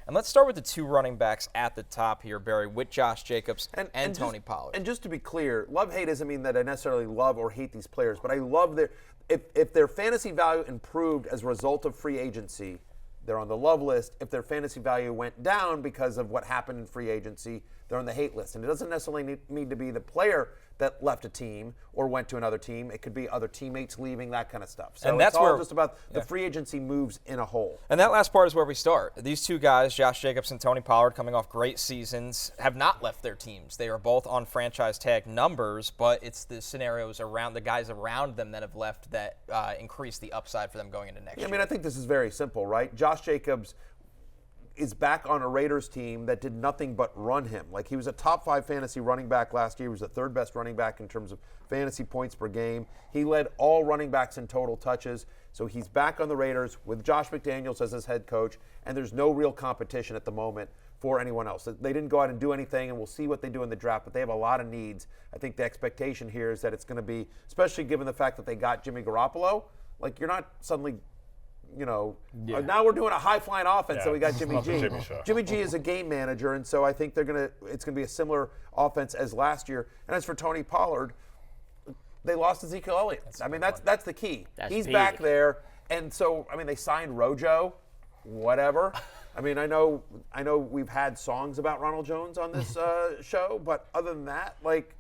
And let's start with the two running backs at the top here, Barry, with Josh Jacobs and Tony Pollard. And just to be clear, love-hate doesn't mean that I necessarily love or hate these players, but I love if their fantasy value improved as a result of free agency, they're on the love list. If their fantasy value went down because of what happened in free agency, they're on the hate list. And it doesn't necessarily need to be the player that left a team or went to another team. It could be other teammates leaving, that kind of stuff. So and that's it's all where, just about the free agency moves in a whole. And that last part is where we start. These two guys, Josh Jacobs and Tony Pollard, coming off great seasons, have not left their teams. They are both on franchise tag numbers, but it's the scenarios around the guys around them that have left that increase the upside for them going into next year. I mean, I think this is very simple, right? Josh Jacobs is back on a Raiders team that did nothing but run him. Like, he was a top 5 fantasy running back last year. He was the 3rd best running back in terms of fantasy points per game. He led all running backs in total touches. So he's back on the Raiders with Josh McDaniels as his head coach, and there's no real competition at the moment for anyone else. They didn't go out and do anything, and we'll see what they do in the draft, but they have a lot of needs. I think the expectation here is that it's going to be, especially given the fact that they got Jimmy Garoppolo, like, you're not suddenly now we're doing a high-flying offense, so we got Jimmy G. Jimmy G is a game manager, and so I think it's going to be a similar offense as last year. And as for Tony Pollard, they lost Ezekiel Elliott. That's the key. He's back there, and so, they signed Rojo, whatever. I know we've had songs about Ronald Jones on this show, but other than that, like,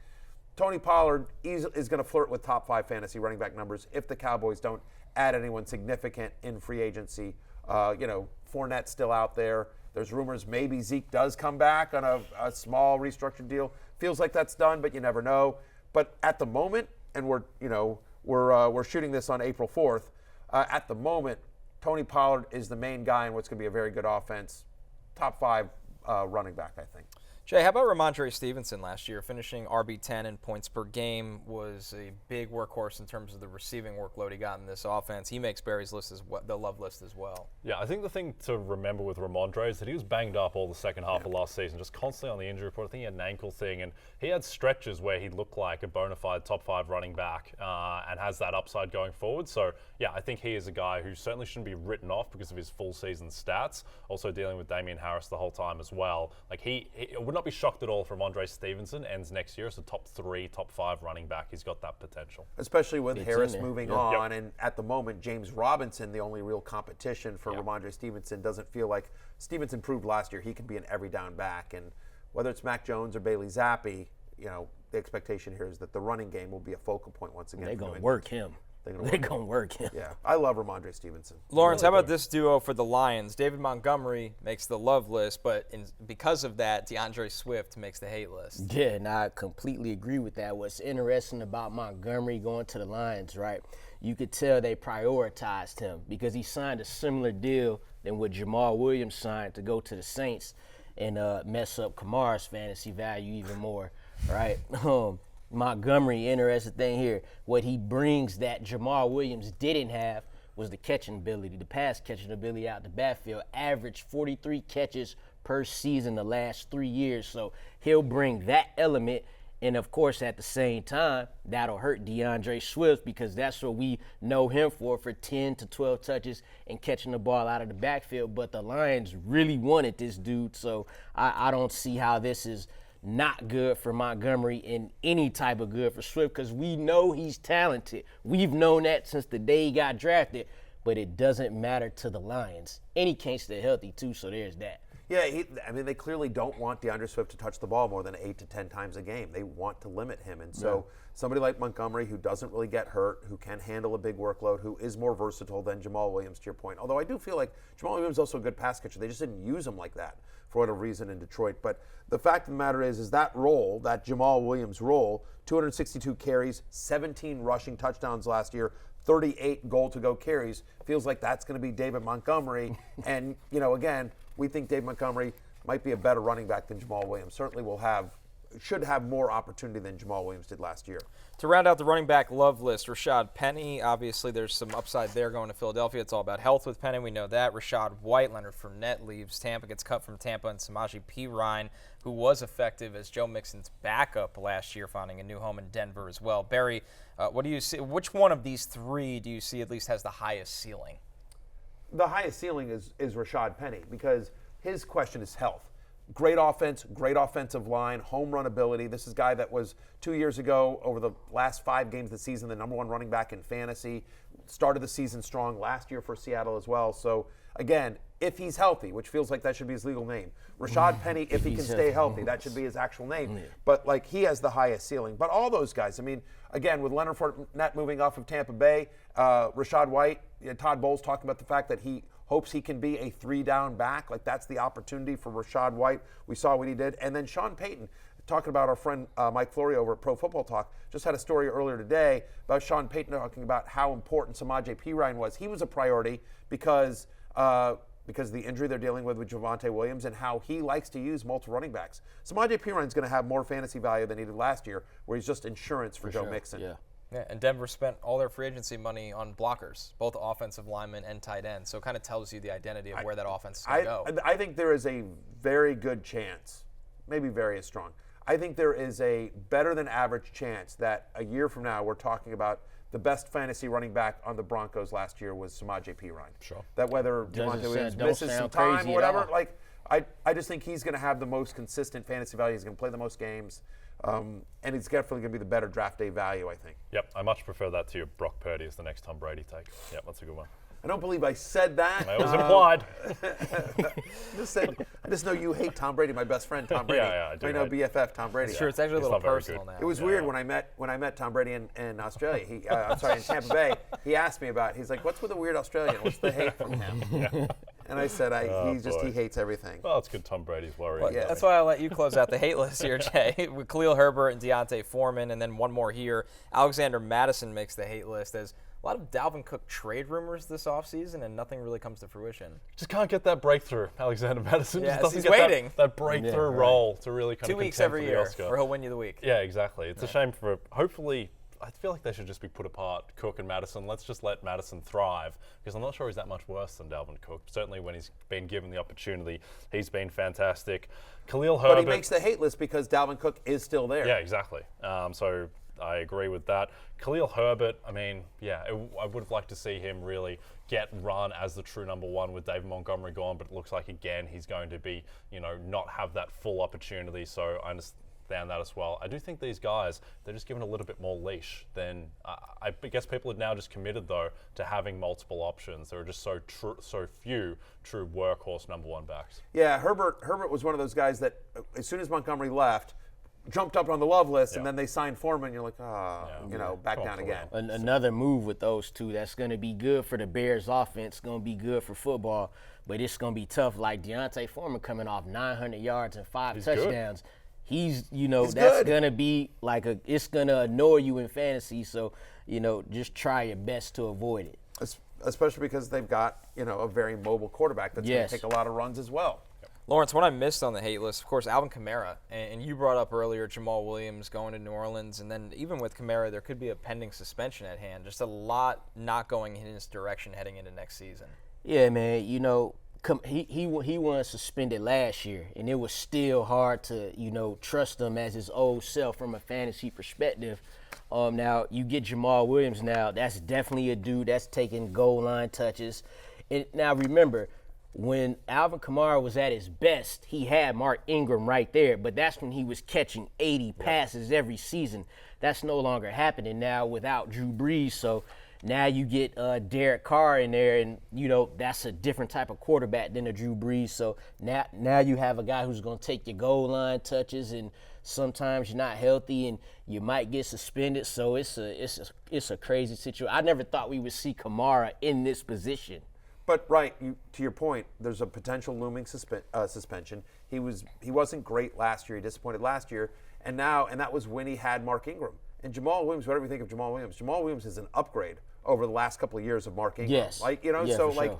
Tony Pollard is going to flirt with top 5 fantasy running back numbers if the Cowboys don't add anyone significant in free agency. Fournette's still out there. There's rumors maybe Zeke does come back on a small restructured deal. Feels like that's done, but you never know. But at the moment, and we're shooting this on April 4th. At the moment, Tony Pollard is the main guy in what's going to be a very good offense. Top 5 running back, I think. Jay, how about Rhamondre Stevenson last year? Finishing RB10 in points per game, was a big workhorse in terms of the receiving workload he got in this offense. He makes Barry's list the love list as well. Yeah, I think the thing to remember with Rhamondre is that he was banged up all the second half of last season, just constantly on the injury report. I think he had an ankle thing, and he had stretches where he looked like a bona fide top 5 running back and has that upside going forward. So, yeah, I think he is a guy who certainly shouldn't be written off because of his full season stats. Also dealing with Damian Harris the whole time as well. Like, he would not be shocked at all if Rhamondre Stevenson ends next year as a top 3, top 5 running back. He's got that potential. Especially with Harris moving on, and at the moment, James Robinson, the only real competition for Rhamondre Stevenson, doesn't feel like Stevenson proved last year he can be an every down back. And whether it's Mac Jones or Bailey Zappi, the expectation here is that the running game will be a focal point once again. They're going to work him. They're going to work him. Yeah, I love Rhamondre Stevenson. Lawrence, how about this duo for the Lions? David Montgomery makes the love list, but because of that, DeAndre Swift makes the hate list. Yeah, and I completely agree with that. What's interesting about Montgomery going to the Lions, right? You could tell they prioritized him because he signed a similar deal than what Jamal Williams signed to go to the Saints and mess up Kamara's fantasy value even more, right? Montgomery, interesting thing here, what he brings that Jamal Williams didn't have was the catching ability, the pass catching ability out the backfield. Averaged 43 catches per season the last 3 years, so he'll bring that element. And, of course, at the same time, that'll hurt DeAndre Swift because that's what we know him for 10 to 12 touches and catching the ball out of the backfield. But the Lions really wanted this dude, so I don't see how this is not good for Montgomery and any type of good for Swift because we know he's talented. We've known that since the day he got drafted, but it doesn't matter to the Lions. And he can't stay healthy, too, so there's that. Yeah, they clearly don't want DeAndre Swift to touch the ball more than 8 to 10 times a game. They want to limit him. And so somebody like Montgomery who doesn't really get hurt, who can handle a big workload, who is more versatile than Jamal Williams, to your point. Although I do feel like Jamal Williams is also a good pass catcher. They just didn't use him like that for whatever reason in Detroit. But the fact of the matter is that role, that Jamal Williams role, 262 carries, 17 rushing touchdowns last year, 38 goal-to-go carries, feels like that's going to be David Montgomery. And, again, we think David Montgomery might be a better running back than Jamal Williams. Certainly should have more opportunity than Jamal Williams did last year. To round out the running back love list, Rashad Penny, obviously there's some upside there going to Philadelphia. It's all about health with Penny. We know that. Rashad White, Leonard Fournette leaves Tampa, gets cut from Tampa, and Samaje Perine, who was effective as Joe Mixon's backup last year, finding a new home in Denver as well. Barry, what do you see? Which one of these three do you see at least has the highest ceiling? The highest ceiling is Rashad Penny because His question is health. Great offense, great offensive line, home run ability. This is a guy that was 2 years ago, over the last 5 games of the season, the #1 running back in fantasy. Started the season strong last year for Seattle as well. So, again, if he's healthy, which feels like that should be his legal name. Rashad Penny, if he can stay healthy, that should be his actual name. But, like, he has the highest ceiling. But all those guys, I mean, again, with Leonard Fournette moving off of Tampa Bay, Rashad White, Todd Bowles talking about the fact that he hopes he can be a 3-down back. Like, that's the opportunity for Rashad White. We saw what he did. And then Sean Payton, talking about our friend Mike Florio over at Pro Football Talk, just had a story earlier today about Sean Payton talking about how important Samaje Perine was. He was a priority because of the injury they're dealing with Javonte Williams and how he likes to use multiple running backs. Samaje Perine's going to have more fantasy value than he did last year, where he's just insurance for Joe Mixon. Yeah, and Denver spent all their free agency money on blockers, both offensive linemen and tight ends. So it kind of tells you the identity of where that offense is going to go. I think there is a very good chance, maybe very strong. I think there is a better than average chance that a year from now we're talking about the best fantasy running back on the Broncos last year was Samaje Perine. Sure. That whether Javonte Williams misses some time or whatever, like I just think he's going to have the most consistent fantasy value. He's going to play the most games. And he's definitely going to be the better draft day value, I think. Yep, I much prefer that to your Brock Purdy as the next Tom Brady take. Yep, that's a good one. I don't believe I said that. It was implied. I just know you hate Tom Brady, my best friend Tom Brady. Yeah, I do. I know BFF Tom Brady. Sure, it's actually a little personal now. It was weird when I met Tom Brady in Australia. In Tampa Bay. He asked me about. He's like, "What's with the weird Australian? What's the hate from him?" And I said, he hates everything. Well, it's good Tom Brady's worried. Well, that's why I'll let you close out the hate list here, Jay, with Khalil Herbert and Deontay Foreman, and then one more here. Alexander Madison makes the hate list. There's a lot of Dalvin Cook trade rumors this offseason, and nothing really comes to fruition. Just can't get that breakthrough. Alexander Madison just doesn't he's get waiting. That breakthrough role to really kind 2 of weeks contend every for the year, Oscar. or he'll win you the week. Yeah, exactly. It's a shame for, hopefully, I feel like they should just be put apart, Cook and Madison. Let's just let Madison thrive, because I'm not sure he's that much worse than Dalvin Cook. Certainly when he's been given the opportunity, he's been fantastic. Khalil Herbert. But he makes the hate list because Dalvin Cook is still there. Yeah, exactly. So I agree with that. Khalil Herbert, I mean, I would have liked to see him really get run as the true #1 with David Montgomery gone, but it looks like, again, he's going to be, not have that full opportunity. So I understand that as well. I do think these guys, they're just given a little bit more leash than, I guess people are now just committed, though, to having multiple options. There are just so few true workhorse #1 backs. Yeah, Herbert was one of those guys that as soon as Montgomery left, jumped up on the love list, and then they signed Foreman. You're like, back down again. Another move with those two that's going to be good for the Bears offense, going to be good for football, but it's going to be tough. Like Deontay Foreman coming off 900 yards and 5 touchdowns. Good. He's, that's going to be like it's going to annoy you in fantasy. So, just try your best to avoid it. Especially because they've got, a very mobile quarterback that's going to take a lot of runs as well. Lawrence, what I missed on the hate list, of course, Alvin Kamara. And you brought up earlier Jamal Williams going to New Orleans. And then even with Kamara, there could be a pending suspension at hand. Just a lot not going in his direction heading into next season. Yeah, man. He was suspended last year, and it was still hard to, trust him as his old self from a fantasy perspective. Now, you get Jamal Williams now. That's definitely a dude that's taking goal line touches. And now, remember, when Alvin Kamara was at his best, he had Mark Ingram right there, but that's when he was catching 80 passes every season. That's no longer happening now without Drew Brees. So now you get Derek Carr in there, and, that's a different type of quarterback than a Drew Brees. So now you have a guy who's going to take your goal line touches, and sometimes you're not healthy and you might get suspended. So it's a crazy situation. I never thought we would see Kamara in this position. But to your point, there's a potential looming suspension. He wasn't great last year. He disappointed last year, and that was when he had Mark Ingram and Jamal Williams. Whatever you think of Jamal Williams is an upgrade over the last couple of years of Mark Ingram. Yes.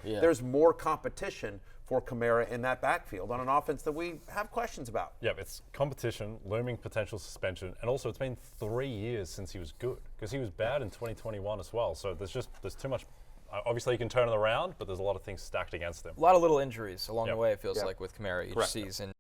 There's more competition for Kamara in that backfield on an offense that we have questions about. Yeah, it's competition, looming potential suspension, and also it's been 3 years since he was good, because he was bad in 2021 as well. So there's too much. Obviously, he can turn it around, but there's a lot of things stacked against him. A lot of little injuries along the way, it feels like, with Kamara each season.